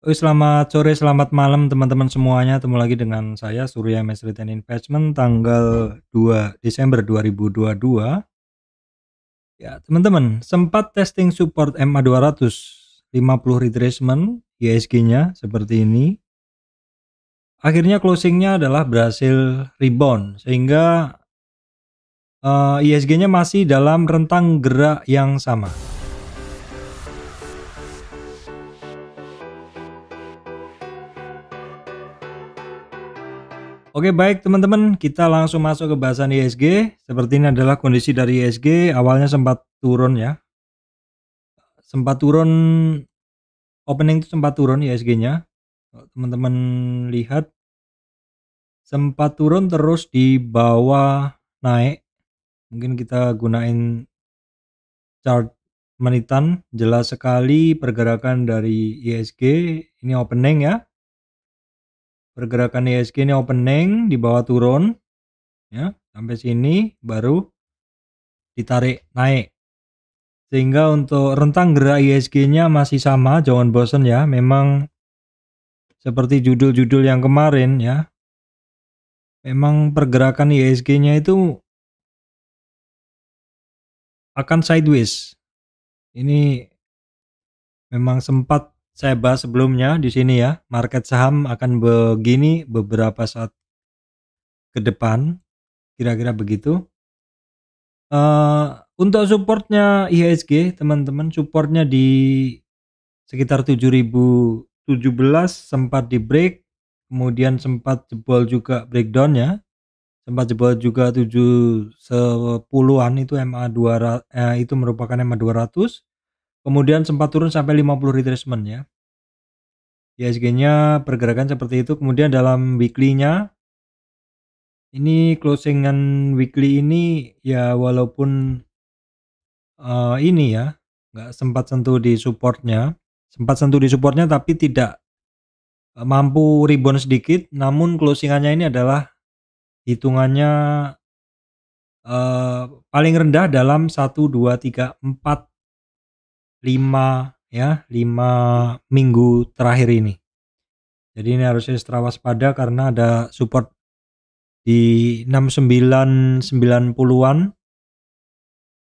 Oke, selamat sore, selamat malam teman-teman semuanya. Ketemu lagi dengan saya Surya MS Retail Investment tanggal 2 Desember 2022. Ya, teman-teman, sempat testing support MA 250 retracement ISG-nya seperti ini. Akhirnya closingnya adalah berhasil rebound sehingga ISG-nya masih dalam rentang gerak yang sama. Oke, baik teman-teman, kita langsung masuk ke bahasan ISG. Seperti ini adalah kondisi dari ISG, awalnya sempat turun ya. Sempat turun, opening itu sempat turun ISG-nya. Teman-teman lihat sempat turun terus di bawah naik. Mungkin kita gunain chart menitan, jelas sekali pergerakan dari ISG. Ini opening ya. Pergerakan ISG ini opening di bawah turun ya, sampai sini baru ditarik naik. Sehingga untuk rentang gerak ISG-nya masih sama, jangan bosan ya. Memang seperti judul-judul yang kemarin ya. Memang pergerakan ISG-nya itu akan sideways. Ini memang sempat saya bahas sebelumnya di sini ya. Market saham akan begini beberapa saat ke depan, kira-kira begitu. Untuk supportnya IHSG teman-teman, supportnya di sekitar 7017 sempat di break, kemudian sempat jebol juga breakdown ya, sempat jebol juga 710-an itu itu merupakan MA 200, kemudian sempat turun sampai 50 retracement ya. IHSG-nya pergerakan seperti itu. Kemudian dalam weekly-nya ini closingan weekly ini ya, walaupun ini ya nggak sempat sentuh di supportnya, tapi tidak mampu rebound sedikit, namun closingannya ini adalah hitungannya paling rendah dalam 1, 2, 3, 4, 5 ya, 5 minggu terakhir ini. Jadi ini harusnya extra waspada karena ada support di 6990-an.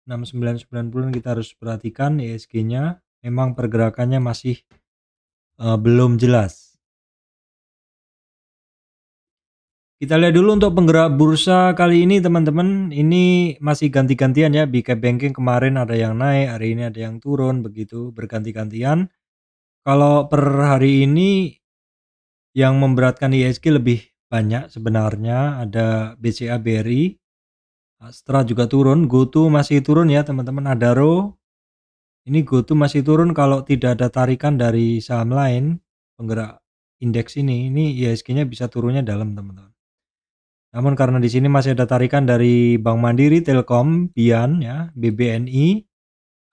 6990-an kita harus perhatikan ISG-nya. Memang pergerakannya masih belum jelas. Kita lihat dulu untuk penggerak bursa kali ini teman-teman. Ini masih ganti-gantian ya. Big Cap Banking kemarin ada yang naik, hari ini ada yang turun, begitu berganti-gantian. Kalau per hari ini yang memberatkan ISG lebih banyak sebenarnya. Ada BCA, BRI, Astra juga turun, GoTo masih turun ya teman-teman. Adaro ini GoTo masih turun kalau tidak ada tarikan dari saham lain penggerak indeks ini ISG-nya bisa turunnya dalam teman-teman. Namun karena di sini masih ada tarikan dari Bank Mandiri, Telkom, Bian ya, BBNI,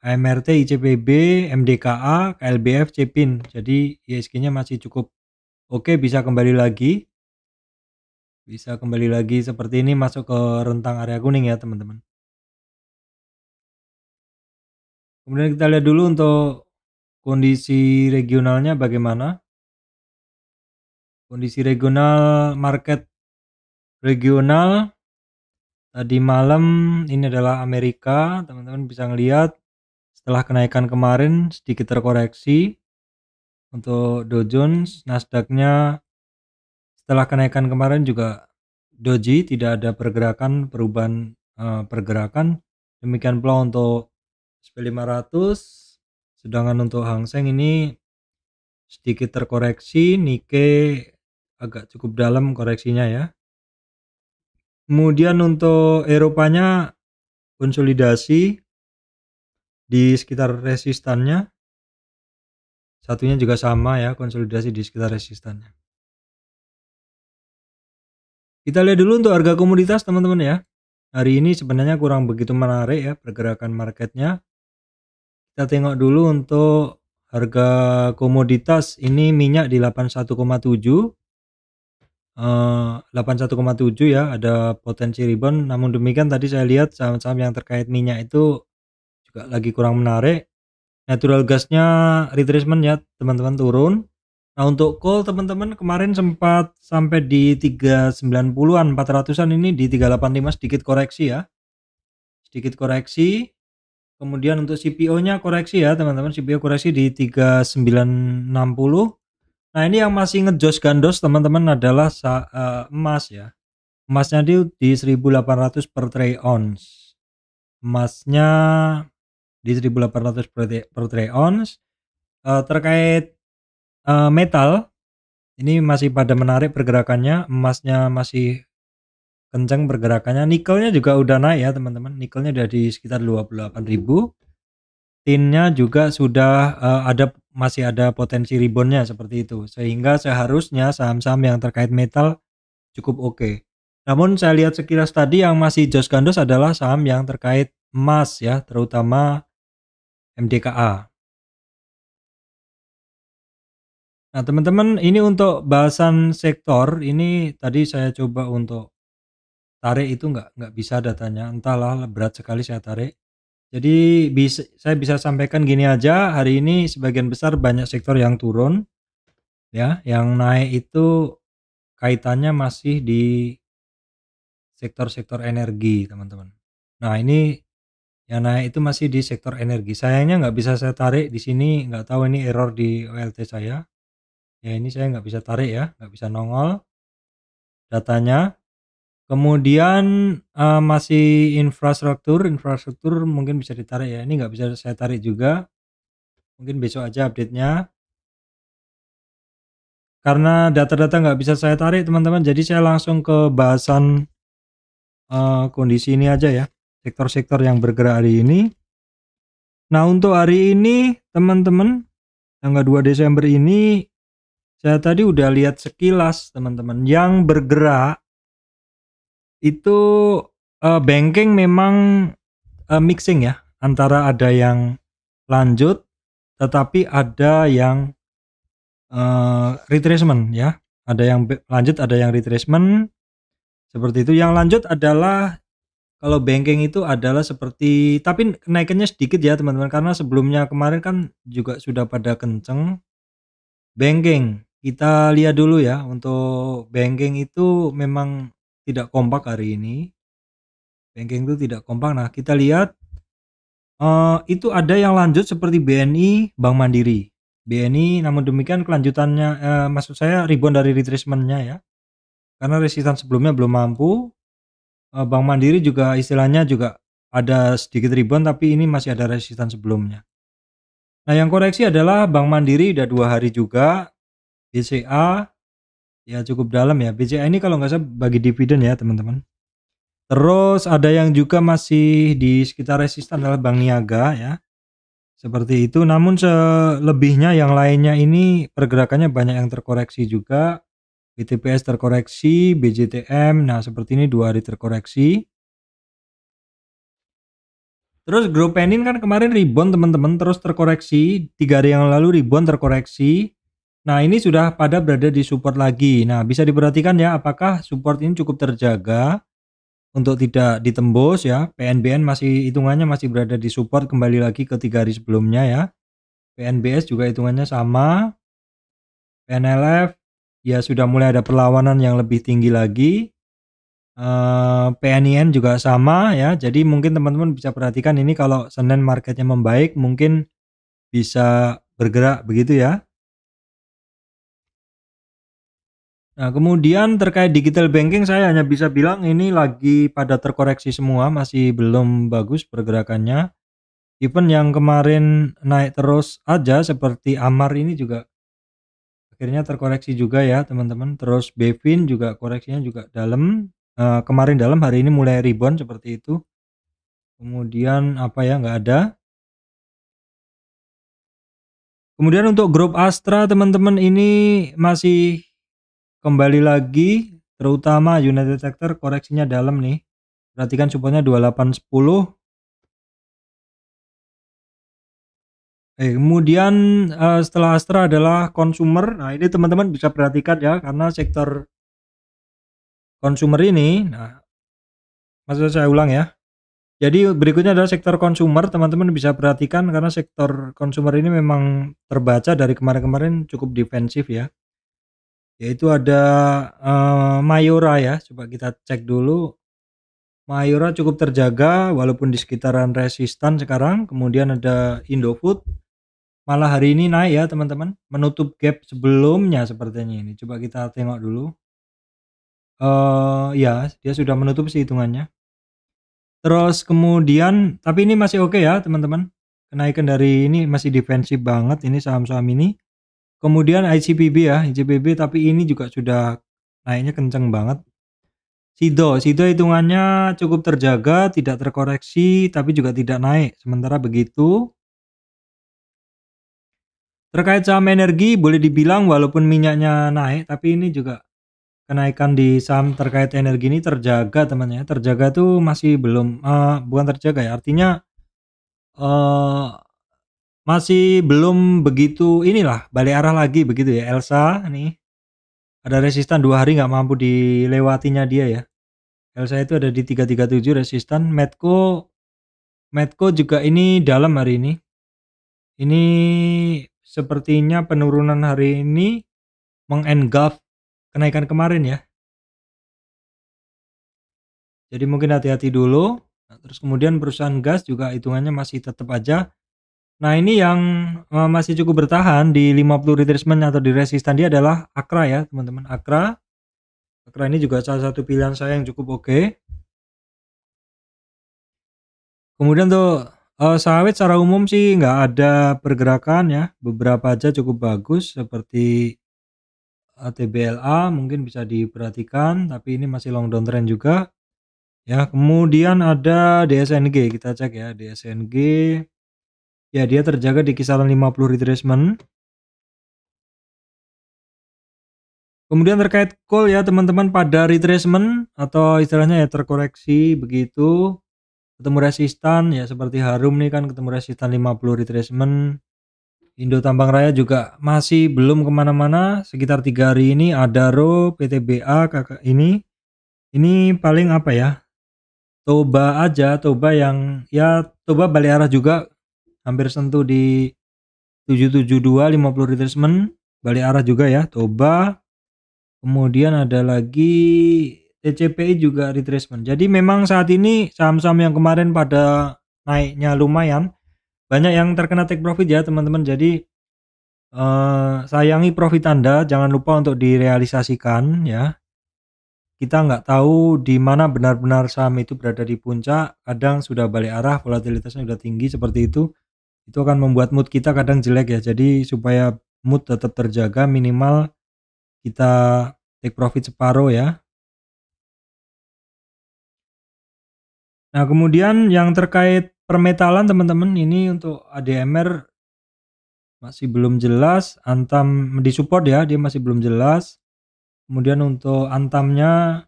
AMRT, ICPB, MDKA, KLBF, Cepin. Jadi ISG-nya masih cukup oke, bisa kembali lagi. Bisa kembali lagi seperti ini, masuk ke rentang area kuning ya teman-teman. Kemudian kita lihat dulu untuk kondisi regionalnya bagaimana. Kondisi regional, market regional tadi malam ini adalah Amerika, teman-teman bisa ngelihat setelah kenaikan kemarin sedikit terkoreksi. Untuk Dow Jones, Nasdaq-nya setelah kenaikan kemarin juga doji, tidak ada perubahan pergerakan. Demikian pula untuk SP 500. Sedangkan untuk Hang Seng ini sedikit terkoreksi, Nikkei agak cukup dalam koreksinya ya. Kemudian untuk Eropanya konsolidasi di sekitar resistannya. Satunya juga sama ya, konsolidasi di sekitar resistannya. Kita lihat dulu untuk harga komoditas teman-teman ya. Hari ini sebenarnya kurang begitu menarik ya pergerakan marketnya. Kita tengok dulu untuk harga komoditas. Ini minyak di 81,7. 81,7 ya, ada potensi rebound. Namun demikian tadi saya lihat saham-saham yang terkait minyak itu juga lagi kurang menarik. Natural gasnya retracement ya teman-teman, turun. Nah, untuk call teman-teman kemarin sempat sampai di 390-an, 400-an, ini di 385 sedikit koreksi ya. Sedikit koreksi. Kemudian untuk CPO-nya koreksi ya, teman-teman. CPO koreksi di 3960. Nah, ini yang masih ngejos gandos teman-teman adalah emas ya. Emasnya di 1800 per troy ounce. Emasnya di 1800 per troy ounce. Terkait metal, ini masih pada menarik pergerakannya. Emasnya masih kencang pergerakannya. Nikelnya juga udah naik ya teman-teman. Nikelnya udah di sekitar 28.000. Tinnya juga sudah masih ada potensi reboundnya seperti itu. Sehingga seharusnya saham-saham yang terkait metal cukup oke. Namun saya lihat sekilas tadi yang masih jos gandos adalah saham yang terkait emas ya, terutama MDKA. Nah, teman-teman, ini untuk bahasan sektor ini tadi saya coba untuk tarik itu nggak bisa datanya, entahlah berat sekali saya tarik. Jadi saya bisa sampaikan gini aja, hari ini sebagian besar banyak sektor yang turun ya, yang naik itu kaitannya masih di sektor-sektor energi teman-teman. Nah, ini yang naik itu masih di sektor energi. Sayangnya nggak bisa saya tarik di sini, nggak tahu ini error di OLT saya. Ya, ini saya nggak bisa tarik ya, nggak bisa nongol datanya. Kemudian masih infrastruktur mungkin bisa ditarik ya. Ini nggak bisa saya tarik juga. Mungkin besok aja update-nya. Karena data-data nggak bisa saya tarik teman-teman, jadi saya langsung ke bahasan kondisi ini aja ya. Sektor-sektor yang bergerak hari ini. Nah, untuk hari ini teman-teman, tanggal 2 Desember ini saya tadi udah lihat sekilas teman-teman, yang bergerak itu banking memang mixing ya, antara ada yang lanjut tetapi ada yang retracement ya, ada yang lanjut ada yang retracement seperti itu. Yang lanjut adalah kalau banking itu adalah seperti, tapi kenaikannya sedikit ya teman-teman, karena sebelumnya kemarin kan juga sudah pada kenceng. Banking kita lihat dulu ya, untuk banking itu memang tidak kompak hari ini. Banking itu tidak kompak. Nah, kita lihat itu ada yang lanjut seperti BNI, Bank Mandiri. BNI namun demikian kelanjutannya, maksud saya rebound dari retracement-nya ya. Karena resistance sebelumnya belum mampu. Bank Mandiri juga istilahnya juga ada sedikit rebound, tapi ini masih ada resistance sebelumnya. Nah, yang koreksi adalah Bank Mandiri udah 2 hari juga. BCA ya cukup dalam ya. BCA ini kalau nggak salah bagi dividen ya teman-teman. Terus ada yang juga masih di sekitar resisten adalah Bank Niaga ya. Seperti itu. Namun selebihnya yang lainnya ini pergerakannya banyak yang terkoreksi juga. BTPS terkoreksi, BJTM, nah seperti ini 2 hari terkoreksi. Terus Grup Penin kan kemarin rebound teman-teman, terus terkoreksi, 3 hari yang lalu rebound terkoreksi. Nah, ini sudah pada berada di support lagi. Nah, bisa diperhatikan ya, apakah support ini cukup terjaga untuk tidak ditembus ya. PNBN masih hitungannya masih berada di support, kembali lagi ke 3 hari sebelumnya ya. PNBS juga hitungannya sama. PNLF ya sudah mulai ada perlawanan yang lebih tinggi lagi. PNIN juga sama ya. Jadi mungkin teman-teman bisa perhatikan ini, kalau Senin marketnya membaik mungkin bisa bergerak begitu ya. Nah, kemudian terkait digital banking saya hanya bisa bilang ini lagi pada terkoreksi semua, masih belum bagus pergerakannya. Even yang kemarin naik terus aja seperti Amar ini juga akhirnya terkoreksi juga ya teman-teman. Terus Bevin juga koreksinya juga dalam, kemarin dalam, hari ini mulai rebound seperti itu. Kemudian apa ya, nggak ada. Kemudian untuk grup Astra teman-teman ini masih kembali lagi, terutama United Sector koreksinya dalam nih. Perhatikan supportnya 2810. Kemudian setelah Astra adalah consumer. Nah, ini teman-teman bisa perhatikan ya, karena sektor consumer ini, nah maksud saya ulang ya, Jadi berikutnya adalah sektor konsumer, teman-teman bisa perhatikan karena sektor konsumer ini memang terbaca dari kemarin-kemarin cukup defensif ya. Yaitu ada, Mayora ya, coba kita cek dulu. Mayora cukup terjaga walaupun di sekitaran resistan sekarang, kemudian ada Indofood, malah hari ini naik ya teman-teman, menutup gap sebelumnya sepertinya ini. Coba kita tengok dulu. Ya, dia sudah menutup sih hitungannya. Terus kemudian tapi ini masih oke ya teman-teman, kenaikan dari ini masih defensif banget ini saham-saham ini. Kemudian ICBP ya, ICBP tapi ini juga sudah naiknya kenceng banget. Sido hitungannya cukup terjaga, tidak terkoreksi, tapi juga tidak naik. Sementara begitu, terkait saham energi boleh dibilang walaupun minyaknya naik, tapi ini juga kenaikan di saham terkait energi ini terjaga teman-teman ya. Terjaga tuh masih belum, bukan terjaga ya, artinya eh, masih belum begitu inilah balik arah lagi begitu ya. Elsa nih ada resistan 2 hari nggak mampu dilewatinya dia ya. Elsa itu ada di 337 resistan. Medco juga ini dalam hari ini. Ini sepertinya penurunan hari ini mengengulf kenaikan kemarin ya. Jadi mungkin hati-hati dulu. Nah, terus kemudian perusahaan gas juga hitungannya masih tetap aja. Nah, ini yang masih cukup bertahan di 50 retracement atau di resistan dia adalah Akra ya, teman-teman. Akra ini juga salah satu pilihan saya yang cukup oke. Kemudian tuh sawit secara umum sih nggak ada pergerakan ya, beberapa aja cukup bagus seperti TBLA mungkin bisa diperhatikan, tapi ini masih long downtrend juga. Ya, kemudian ada DSNG, kita cek ya, DSNG. Ya, dia terjaga di kisaran 50 retracement. Kemudian terkait call ya teman-teman pada retracement atau istilahnya ya terkoreksi begitu, ketemu resistan ya seperti Harum nih kan ketemu resistan 50 retracement. Indo Tambang Raya juga masih belum kemana-mana sekitar 3 hari ini. Adaro, PTBA, kakak ini paling apa ya, Toba aja, Toba yang ya Toba balik arah juga hampir sentuh di 772 50 retracement balik arah juga ya Toba. Kemudian ada lagi TCPI juga retracement. Jadi memang saat ini saham-saham yang kemarin pada naiknya lumayan banyak yang terkena take profit ya teman-teman. Jadi sayangi profit Anda, jangan lupa untuk direalisasikan ya. Kita nggak tahu di mana benar-benar saham itu berada di puncak, kadang sudah balik arah, volatilitasnya sudah tinggi seperti itu akan membuat mood kita kadang jelek ya. Jadi supaya mood tetap terjaga minimal kita take profit separuh ya. Nah, kemudian yang terkait permetalan teman-teman ini untuk ADMR masih belum jelas, Antam di support ya, dia masih belum jelas. Kemudian untuk Antamnya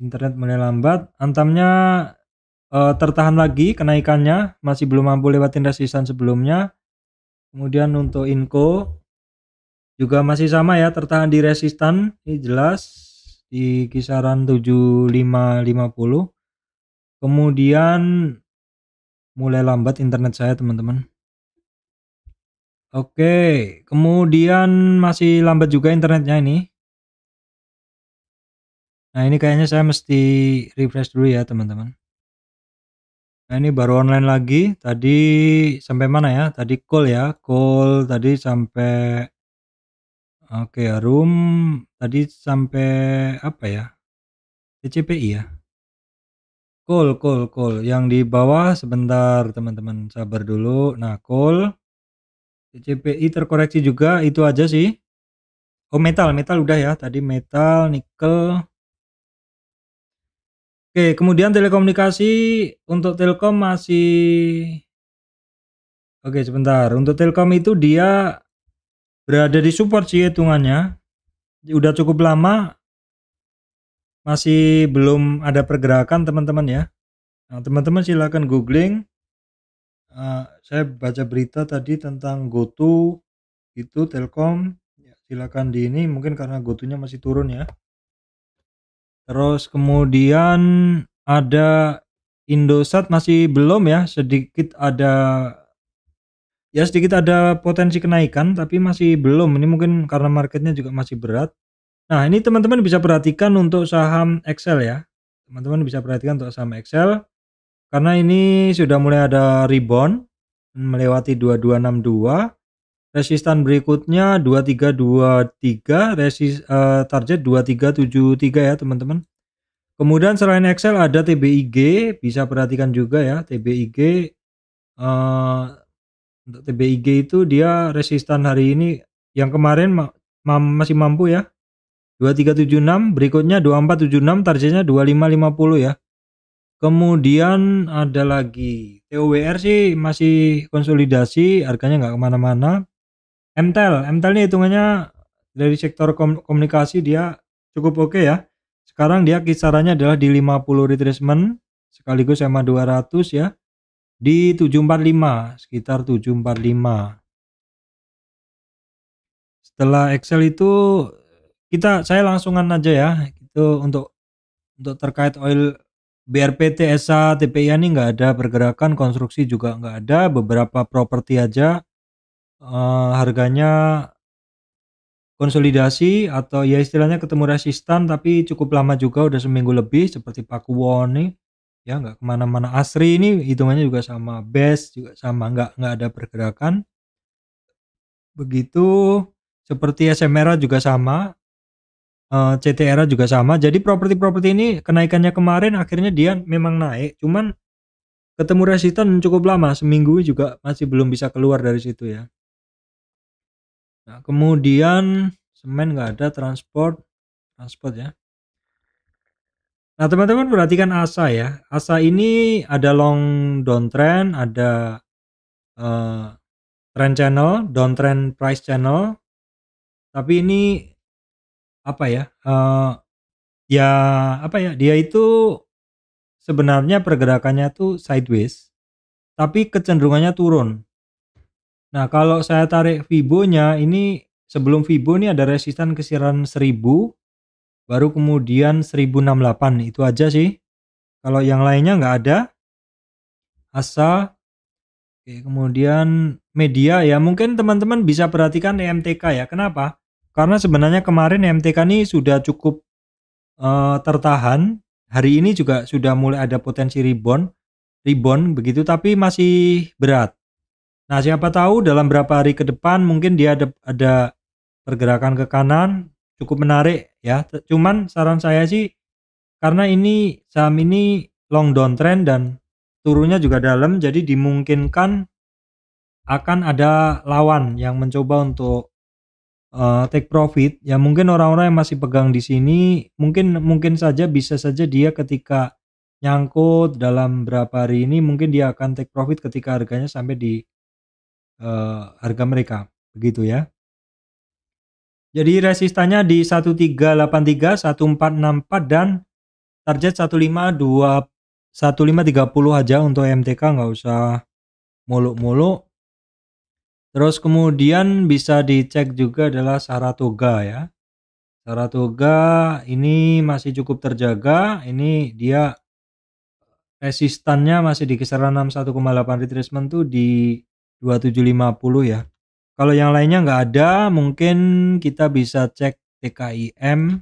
internet mulai lambat, Antamnya tertahan lagi kenaikannya, masih belum mampu lewatin resistan sebelumnya. Kemudian untuk Inco juga masih sama ya, tertahan di resistan, ini jelas di kisaran 7550. Kemudian mulai lambat internet saya teman-teman. Oke, kemudian masih lambat juga internetnya ini. Nah, ini kayaknya saya mesti refresh dulu ya teman-teman. Nah, ini baru online lagi. Tadi sampai mana ya? Tadi call ya, call tadi sampai oke, Harum tadi sampai apa ya? TCPI ya. Call yang di bawah sebentar teman-teman, sabar dulu. Nah, call TCPI terkoreksi juga, itu aja sih. Oh, metal udah ya. Tadi metal, nikel. Oke, kemudian telekomunikasi untuk Telkom masih oke sebentar. Untuk Telkom itu dia berada di support sih hitungannya. Udah cukup lama masih belum ada pergerakan teman-teman ya. Nah, teman-teman silakan googling. Saya baca berita tadi tentang GoTo itu Telkom. Ya, silakan di ini mungkin karena GoTo-nya masih turun ya. Terus kemudian ada Indosat masih belum ya, sedikit ada potensi kenaikan tapi masih belum. Ini mungkin karena marketnya juga masih berat. Nah, ini teman-teman bisa perhatikan untuk saham Excel ya. Teman-teman bisa perhatikan untuk saham Excel karena ini sudah mulai ada rebound melewati 2262. Resistan berikutnya 2323, target 2373 ya, teman-teman. Kemudian selain Excel ada TBIG, bisa perhatikan juga ya, TBIG. Untuk TBIG itu dia resistan hari ini yang kemarin masih mampu ya. 2376, berikutnya 2476, targetnya 2550 ya. Kemudian ada lagi TOWR sih masih konsolidasi, harganya nggak kemana-mana. MTEL ini hitungannya dari sektor komunikasi dia cukup oke ya. Sekarang dia kisarannya adalah di 50 retracement sekaligus sama 200 ya. Di 745, sekitar 745. Setelah Excel itu saya langsungan aja ya. Itu untuk terkait oil BRPT, SA, TPI ini nggak ada pergerakan, konstruksi juga nggak ada, beberapa properti aja harganya konsolidasi atau ya istilahnya ketemu resistan tapi cukup lama juga, udah seminggu lebih, seperti Pakuwon nih ya, nggak kemana-mana. Asri ini hitungannya juga sama, BES juga sama, nggak ada pergerakan. Begitu seperti SMRA juga sama, CTRA juga sama. Jadi properti-properti ini kenaikannya kemarin akhirnya dia memang naik, cuman ketemu resistan cukup lama, seminggu juga masih belum bisa keluar dari situ ya. Nah, kemudian semen nggak ada, transport ya. Nah, teman-teman perhatikan ASA ya. ASA ini ada long downtrend, ada trend channel, downtrend price channel. Tapi ini apa ya? Dia itu sebenarnya pergerakannya tuh sideways, tapi kecenderungannya turun. Nah, kalau saya tarik Fibo-nya ini, sebelum Fibo ini ada resistan kisaran 1000, baru kemudian 1068, itu aja sih. Kalau yang lainnya nggak ada. ASA. Oke, kemudian media ya, mungkin teman-teman bisa perhatikan EMTK ya. Kenapa? Karena sebenarnya kemarin EMTK ini sudah cukup tertahan. Hari ini juga sudah mulai ada potensi rebound begitu, tapi masih berat. Nah, siapa tahu dalam beberapa hari ke depan mungkin dia ada pergerakan ke kanan cukup menarik ya. Cuman saran saya sih, karena ini saham ini long downtrend dan turunnya juga dalam, jadi dimungkinkan akan ada lawan yang mencoba untuk take profit. Ya mungkin orang-orang yang masih pegang di sini mungkin saja bisa saja dia ketika nyangkut dalam berapa hari ini mungkin dia akan take profit ketika harganya sampai di harga mereka, begitu ya. Jadi resistannya di 1383, 1464 dan target 1530 aja untuk MTK, nggak usah muluk-muluk. Terus kemudian bisa dicek juga adalah Saratoga ya. Saratoga ini masih cukup terjaga. Ini dia resistannya masih di kisaran 61,8, retracement tuh di 2750 ya. Kalau yang lainnya nggak ada, mungkin kita bisa cek TKIM.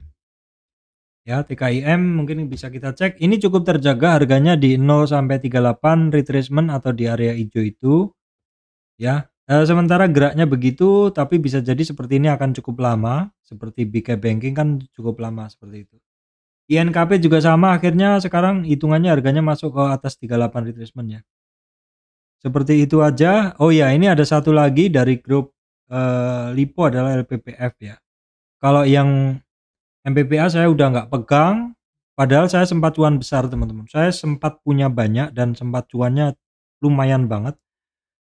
Ya, TKIM mungkin bisa kita cek. Ini cukup terjaga harganya di 0 sampai 38 retracement atau di area hijau itu. Ya, sementara geraknya begitu, tapi bisa jadi seperti ini akan cukup lama. Seperti BK Banking kan cukup lama seperti itu. INKP juga sama, akhirnya sekarang hitungannya harganya masuk ke atas 38 retracement ya. Seperti itu aja. Oh ya, ini ada satu lagi dari grup LIPO adalah LPPF ya. Kalau yang MPPA saya udah nggak pegang, padahal saya sempat cuan besar teman-teman. Saya sempat punya banyak dan sempat cuannya lumayan banget.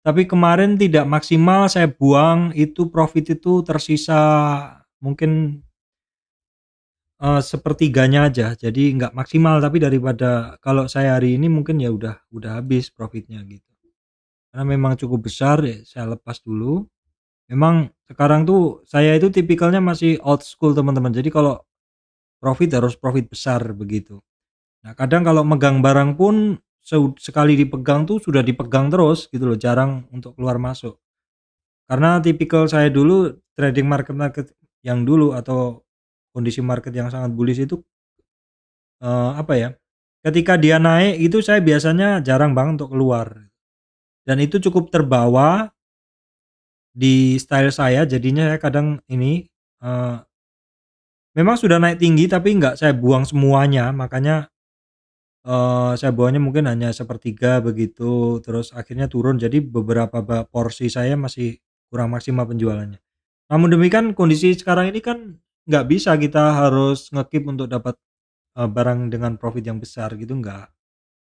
Tapi kemarin tidak maksimal, saya buang, itu profit itu tersisa mungkin sepertiganya aja. Jadi nggak maksimal, tapi daripada kalau saya hari ini mungkin ya udah habis profitnya gitu. Karena memang cukup besar ya, saya lepas dulu. Memang sekarang tuh saya itu tipikalnya masih old school teman-teman. Jadi kalau profit harus profit besar begitu. Nah, kadang kalau megang barang pun sekali dipegang tuh sudah dipegang terus gitu loh, jarang untuk keluar masuk. Karena tipikal saya dulu trading market-market yang dulu atau kondisi market yang sangat bullish itu, apa ya, ketika dia naik itu saya biasanya jarang banget untuk keluar, dan itu cukup terbawa di style saya, jadinya saya kadang ini, eee, memang sudah naik tinggi tapi nggak saya buang semuanya, makanya, saya buangnya mungkin hanya sepertiga begitu, terus akhirnya turun, jadi beberapa porsi saya masih kurang maksimal penjualannya. Namun demikian kondisi sekarang ini kan nggak bisa kita harus nge-keep untuk dapat, barang dengan profit yang besar gitu, nggak.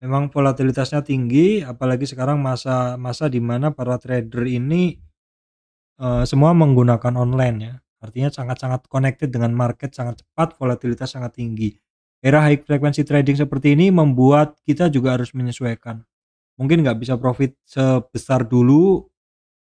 Memang volatilitasnya tinggi, apalagi sekarang masa-masa di mana para trader ini, semua menggunakan online ya. Artinya sangat-sangat connected dengan market, sangat cepat, volatilitas sangat tinggi. Era high frequency trading seperti ini membuat kita juga harus menyesuaikan. Mungkin nggak bisa profit sebesar dulu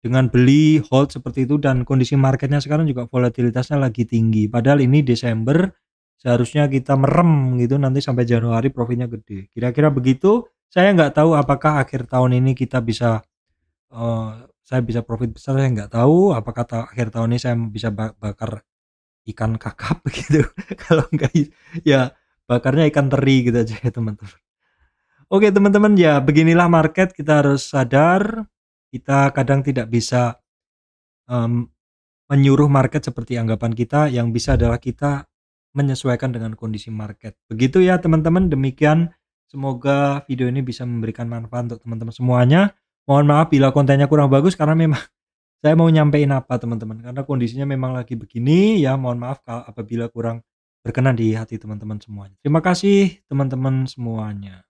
dengan beli, hold seperti itu, dan kondisi marketnya sekarang juga volatilitasnya lagi tinggi. Padahal ini Desember, seharusnya kita merem gitu, nanti sampai Januari profitnya gede. Kira-kira begitu. Saya nggak tahu apakah akhir tahun ini kita bisa, saya bisa profit besar, saya nggak tahu. Apakah akhir tahun ini saya bisa bakar ikan kakap begitu. Kalau enggak ya bakarnya ikan teri gitu aja ya teman-teman. Oke teman-teman, ya beginilah market, kita harus sadar, kita kadang tidak bisa, mmm, menyuruh market seperti anggapan kita, yang bisa adalah kita menyesuaikan dengan kondisi market. Begitu ya teman-teman, demikian, semoga video ini bisa memberikan manfaat untuk teman-teman semuanya. Mohon maaf bila kontennya kurang bagus karena memang saya mau nyampein apa teman-teman, karena kondisinya memang lagi begini ya, mohon maaf apabila kurang berkenan di hati teman-teman semuanya. Terima kasih teman-teman semuanya.